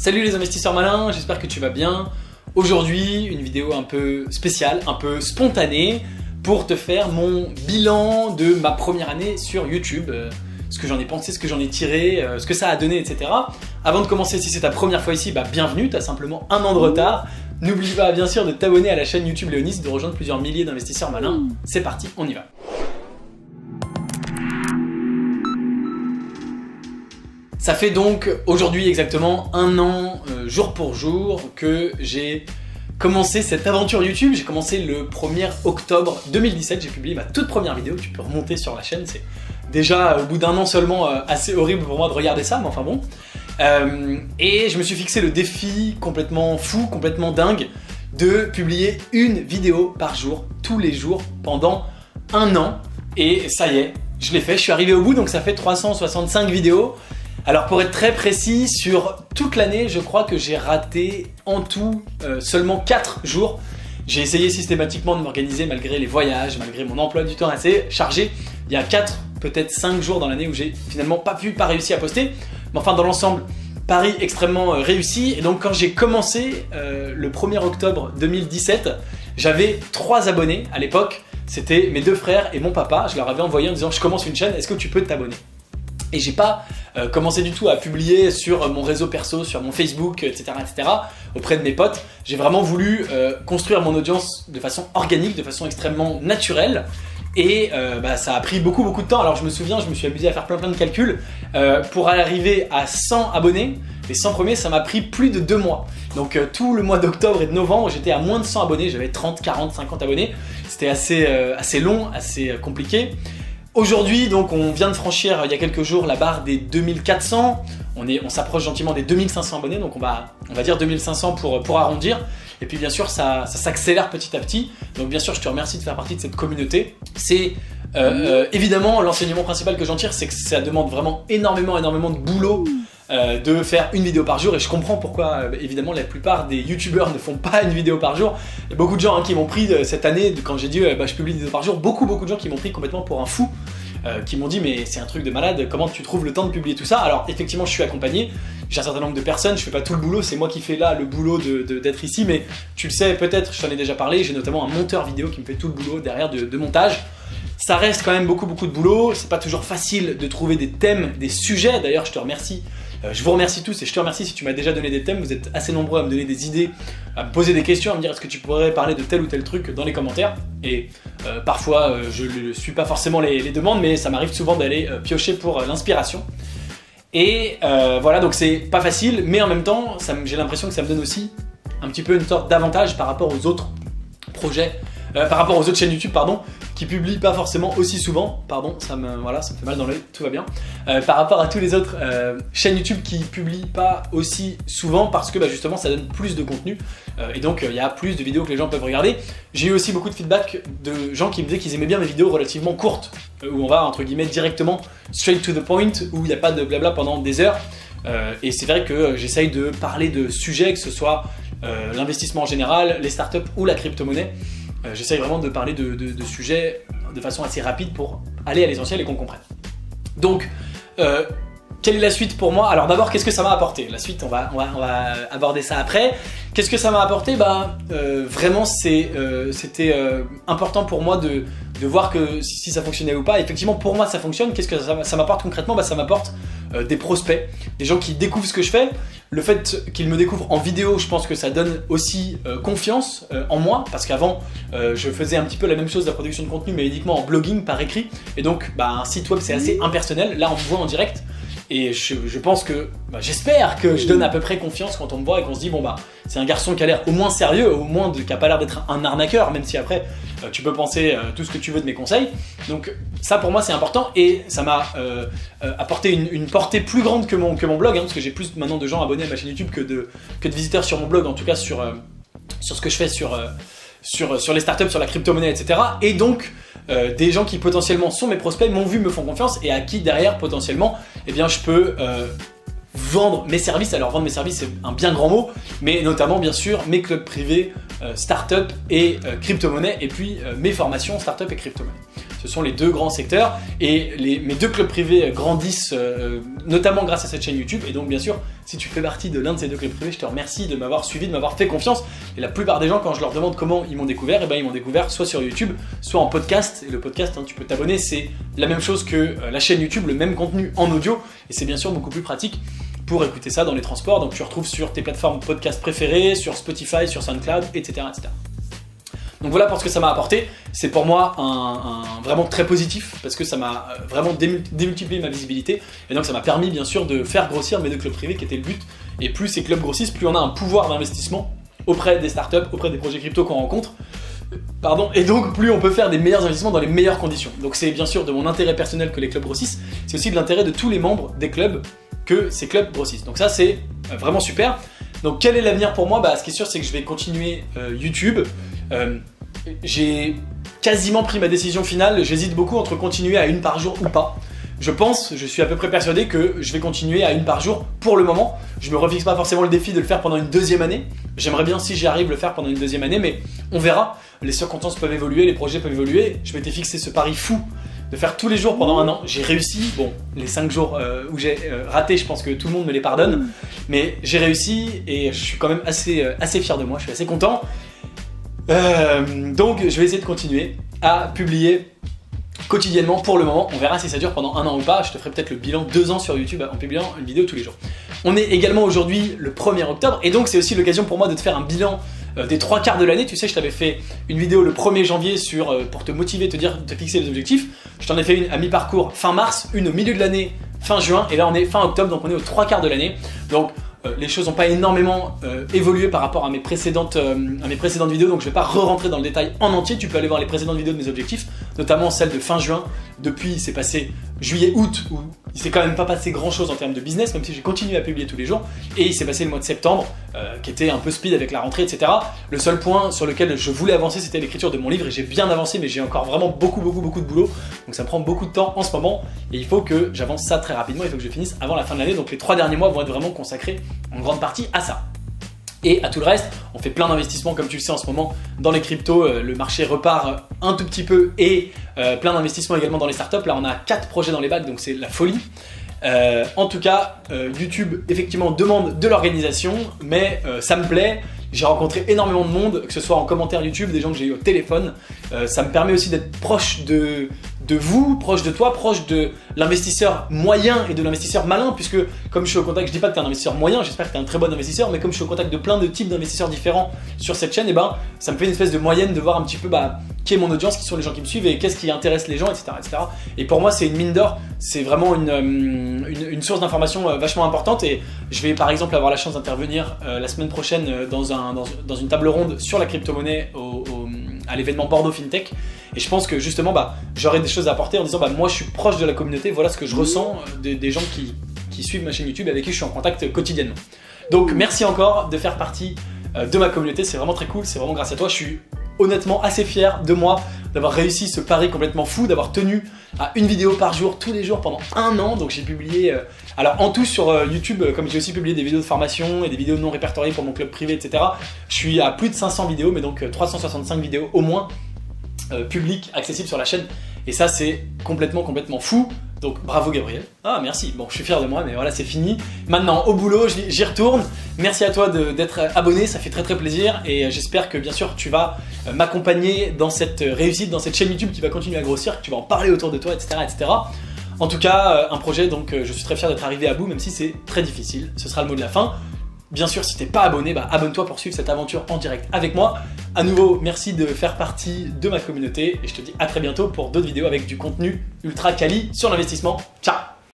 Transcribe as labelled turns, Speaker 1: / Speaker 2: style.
Speaker 1: Salut les investisseurs malins, j'espère que tu vas bien. Aujourd'hui, une vidéo un peu spéciale, un peu spontanée pour te faire mon bilan de ma première année sur YouTube. Ce que j'en ai pensé, ce que j'en ai tiré, ce que ça a donné, etc. Avant de commencer, si c'est ta première fois ici, bienvenue, tu as simplement un an de retard. N'oublie pas bien sûr de t'abonner à la chaîne YouTube Léonis, de rejoindre plusieurs milliers d'investisseurs malins. C'est parti, on y va. Ça fait donc aujourd'hui exactement un an, jour pour jour, que j'ai commencé cette aventure YouTube. J'ai commencé le 1er octobre 2017, j'ai publié ma toute première vidéo, tu peux remonter sur la chaîne, c'est déjà au bout d'un an seulement assez horrible pour moi de regarder ça, mais enfin bon. Et je me suis fixé le défi complètement fou, complètement dingue, de publier une vidéo par jour, tous les jours, pendant un an. Et ça y est, je l'ai fait, je suis arrivé au bout, donc ça fait 365 vidéos. Alors pour être très précis, sur toute l'année, je crois que j'ai raté en tout seulement 4 jours. J'ai essayé systématiquement de m'organiser malgré les voyages, malgré mon emploi du temps assez chargé. Il y a 4, peut-être 5 jours dans l'année où j'ai finalement pas réussi à poster. Mais enfin dans l'ensemble, pari extrêmement réussi. Et donc quand j'ai commencé le 1er octobre 2017, j'avais 3 abonnés à l'époque. C'était mes 2 frères et mon papa. Je leur avais envoyé en disant je commence une chaîne, est-ce que tu peux t'abonner ? Et j'ai pas commencé du tout à publier sur mon réseau perso, sur mon Facebook, etc. auprès de mes potes. J'ai vraiment voulu construire mon audience de façon organique, de façon extrêmement naturelle. Et ça a pris beaucoup de temps. Alors je me souviens, je me suis amusé à faire plein de calculs. Pour arriver à 100 abonnés, les 100 premiers, ça m'a pris plus de 2 mois. Donc tout le mois d'octobre et de novembre, j'étais à moins de 100 abonnés. J'avais 30, 40, 50 abonnés. C'était assez long, assez compliqué. Aujourd'hui, donc, on vient de franchir il y a quelques jours la barre des 2400. On s'approche gentiment des 2500 abonnés, donc on va dire 2500 pour arrondir. Et puis bien sûr, ça s'accélère petit à petit. Donc bien sûr, je te remercie de faire partie de cette communauté. C'est évidemment l'enseignement principal que j'en tire, c'est que ça demande vraiment énormément de boulot de faire une vidéo par jour. Et je comprends pourquoi évidemment la plupart des youtubeurs ne font pas une vidéo par jour. Il y a beaucoup de gens qui m'ont pris cette année, quand j'ai dit je publie une vidéo par jour, beaucoup de gens qui m'ont pris complètement pour un fou. Qui m'ont dit mais c'est un truc de malade, comment tu trouves le temps de publier tout ça? Alors effectivement je suis accompagné, j'ai un certain nombre de personnes, je fais pas tout le boulot, c'est moi qui fais là le boulot d'être ici, mais tu le sais peut-être, je t'en ai déjà parlé, j'ai notamment un monteur vidéo qui me fait tout le boulot derrière de montage. Ça reste quand même beaucoup de boulot, c'est pas toujours facile de trouver des thèmes, des sujets, d'ailleurs je te remercie. Je vous remercie tous et je te remercie si tu m'as déjà donné des thèmes, vous êtes assez nombreux à me donner des idées, à me poser des questions, à me dire est-ce que tu pourrais parler de tel ou tel truc dans les commentaires. Et parfois je ne suis pas forcément les demandes, mais ça m'arrive souvent d'aller piocher pour l'inspiration. Et voilà, donc c'est pas facile, mais en même temps j'ai l'impression que ça me donne aussi un petit peu une sorte d'avantage par rapport aux autres projets, par rapport aux autres chaînes YouTube, qui publient pas forcément aussi souvent, ça me fait mal dans l'œil, tout va bien, par rapport à tous les autres chaînes YouTube qui publient pas aussi souvent parce que justement ça donne plus de contenu et donc il y a plus de vidéos que les gens peuvent regarder. J'ai eu aussi beaucoup de feedback de gens qui me disaient qu'ils aimaient bien mes vidéos relativement courtes, où on va entre guillemets directement straight to the point, où il n'y a pas de blabla pendant des heures, et c'est vrai que j'essaye de parler de sujets, que ce soit l'investissement en général, les startups ou la crypto-monnaie. J'essaye vraiment de parler de sujets de façon assez rapide pour aller à l'essentiel et qu'on comprenne. Donc, quelle est la suite pour moi? Alors d'abord, qu'est-ce que ça m'a apporté? La suite, on va aborder ça après. Qu'est-ce que ça m'a apporté? Vraiment, c'était important pour moi de voir que si ça fonctionnait ou pas. Effectivement, pour moi, ça fonctionne. Qu'est-ce que ça m'apporte concrètement? Ça m'apporte des prospects, des gens qui découvrent ce que je fais. Le fait qu'ils me découvrent en vidéo, je pense que ça donne aussi confiance en moi, parce qu'avant, je faisais un petit peu la même chose de la production de contenu, mais uniquement en blogging par écrit. Et donc, un site web, c'est assez impersonnel. Là, on me voit en direct. Et je pense que, j'espère que je donne à peu près confiance quand on me voit et qu'on se dit c'est un garçon qui a l'air au moins sérieux, au moins qui a pas l'air d'être un arnaqueur, même si après tu peux penser tout ce que tu veux de mes conseils. Donc ça pour moi c'est important et ça m'a apporté une portée plus grande que mon blog, parce que j'ai plus maintenant de gens abonnés à ma chaîne YouTube que de visiteurs sur mon blog, en tout cas sur ce que je fais sur les startups, sur la crypto-monnaie, etc. Et donc des gens qui potentiellement sont mes prospects, m'ont vu, me font confiance et à qui derrière potentiellement je peux vendre mes services. Alors vendre mes services c'est un bien grand mot, mais notamment bien sûr mes clubs privés, start-up et crypto-monnaie, et puis mes formations start-up et crypto-monnaie. Ce sont les deux grands secteurs et mes deux clubs privés grandissent notamment grâce à cette chaîne YouTube. Et donc bien sûr, si tu fais partie de l'un de ces deux clubs privés, je te remercie de m'avoir suivi, de m'avoir fait confiance. Et la plupart des gens, quand je leur demande comment ils m'ont découvert, eh ben, ils m'ont découvert soit sur YouTube, soit en podcast. Et le podcast, tu peux t'abonner, c'est la même chose que la chaîne YouTube, le même contenu en audio. Et c'est bien sûr beaucoup plus pratique pour écouter ça dans les transports. Donc tu retrouves sur tes plateformes podcast préférées, sur Spotify, sur SoundCloud, etc. etc. Donc voilà pour ce que ça m'a apporté. C'est pour moi vraiment très positif parce que ça m'a vraiment démultiplié ma visibilité et donc ça m'a permis bien sûr de faire grossir mes deux clubs privés qui était le but. Et plus ces clubs grossissent, plus on a un pouvoir d'investissement auprès des startups, auprès des projets crypto qu'on rencontre. Et donc plus on peut faire des meilleurs investissements dans les meilleures conditions. Donc c'est bien sûr de mon intérêt personnel que les clubs grossissent, c'est aussi de l'intérêt de tous les membres des clubs que ces clubs grossissent. Donc ça c'est vraiment super. Donc quel est l'avenir pour moi ? Ce qui est sûr c'est que je vais continuer YouTube. J'ai quasiment pris ma décision finale, j'hésite beaucoup entre continuer à une par jour ou pas. Je suis à peu près persuadé que je vais continuer à une par jour pour le moment. Je me refixe pas forcément le défi de le faire pendant une deuxième année. J'aimerais bien si j'y arrive le faire pendant une deuxième année, mais on verra. Les circonstances peuvent évoluer, les projets peuvent évoluer. Je m'étais fixé ce pari fou de faire tous les jours pendant un an. J'ai réussi, bon, les 5 jours où j'ai raté, je pense que tout le monde me les pardonne, mais j'ai réussi et je suis quand même assez fier de moi, je suis assez content. Donc je vais essayer de continuer à publier quotidiennement pour le moment. On verra si ça dure pendant un an ou pas. Je te ferai peut-être le bilan 2 ans sur YouTube en publiant une vidéo tous les jours. On est également aujourd'hui le 1er octobre et donc c'est aussi l'occasion pour moi de te faire un bilan des 3 quarts de l'année. Tu sais, je t'avais fait une vidéo le 1er janvier pour te motiver, te fixer des objectifs. Je t'en ai fait une à mi-parcours fin mars, une au milieu de l'année fin juin et là on est fin octobre, donc on est aux 3 quarts de l'année. Donc les choses n'ont pas énormément évolué par rapport à mes précédentes vidéos, donc je ne vais pas re-rentrer dans le détail en entier. Tu peux aller voir les précédentes vidéos de mes objectifs, notamment celle de fin juin. Depuis, c'est passé juillet-août, où il s'est quand même pas passé grand chose en termes de business, même si j'ai continué à publier tous les jours. Et il s'est passé le mois de septembre, qui était un peu speed avec la rentrée, etc. Le seul point sur lequel je voulais avancer, c'était l'écriture de mon livre, et j'ai bien avancé, mais j'ai encore vraiment beaucoup de boulot. Donc ça me prend beaucoup de temps en ce moment, et il faut que j'avance ça très rapidement, il faut que je finisse avant la fin de l'année. Donc les 3 derniers mois vont être vraiment consacrés en grande partie à ça. Et à tout le reste, on fait plein d'investissements comme tu le sais en ce moment dans les cryptos, le marché repart un tout petit peu et plein d'investissements également dans les startups. Là on a 4 projets dans les bacs, donc c'est la folie. En tout cas, YouTube effectivement demande de l'organisation, mais ça me plaît. J'ai rencontré énormément de monde, que ce soit en commentaire YouTube, des gens que j'ai eu au téléphone. Ça me permet aussi d'être proche de vous, proche de toi, proche de l'investisseur moyen et de l'investisseur malin, puisque comme je suis au contact, je dis pas que tu es un investisseur moyen, j'espère que tu es un très bon investisseur, mais comme je suis au contact de plein de types d'investisseurs différents sur cette chaîne, et ben ça me fait une espèce de moyenne de voir un petit peu qui est mon audience, qui sont les gens qui me suivent et qu'est-ce qui intéresse les gens, etc. etc. Et pour moi c'est une mine d'or, c'est vraiment une source d'information vachement importante, et je vais par exemple avoir la chance d'intervenir la semaine prochaine dans une table ronde sur la crypto-monnaie à l'événement Bordeaux FinTech. Et je pense que justement j'aurai des choses à apporter en disant moi je suis proche de la communauté, voilà ce que je ressens des gens qui suivent ma chaîne YouTube et avec qui je suis en contact quotidiennement. Donc merci encore de faire partie de ma communauté, c'est vraiment très cool, c'est vraiment grâce à toi. Je suis honnêtement assez fier de moi d'avoir réussi ce pari complètement fou, d'avoir tenu à une vidéo par jour tous les jours pendant un an. Donc j'ai publié, alors en tout sur YouTube, comme j'ai aussi publié des vidéos de formation et des vidéos non répertoriées pour mon club privé, etc. Je suis à plus de 500 vidéos, mais donc 365 vidéos au moins publiques, accessibles sur la chaîne. Et ça c'est complètement fou. Donc bravo Gabriel. Ah merci, bon je suis fier de moi, mais voilà c'est fini. Maintenant au boulot, j'y retourne. Merci à toi d'être abonné, ça fait très plaisir. Et j'espère que bien sûr tu vas m'accompagner dans cette réussite, dans cette chaîne YouTube qui va continuer à grossir, que tu vas en parler autour de toi, etc. etc. En tout cas, un projet, donc je suis très fier d'être arrivé à bout, même si c'est très difficile. Ce sera le mot de la fin. Bien sûr, si t'es pas abonné, abonne-toi pour suivre cette aventure en direct avec moi. À nouveau, merci de faire partie de ma communauté et je te dis à très bientôt pour d'autres vidéos avec du contenu ultra quali sur l'investissement. Ciao!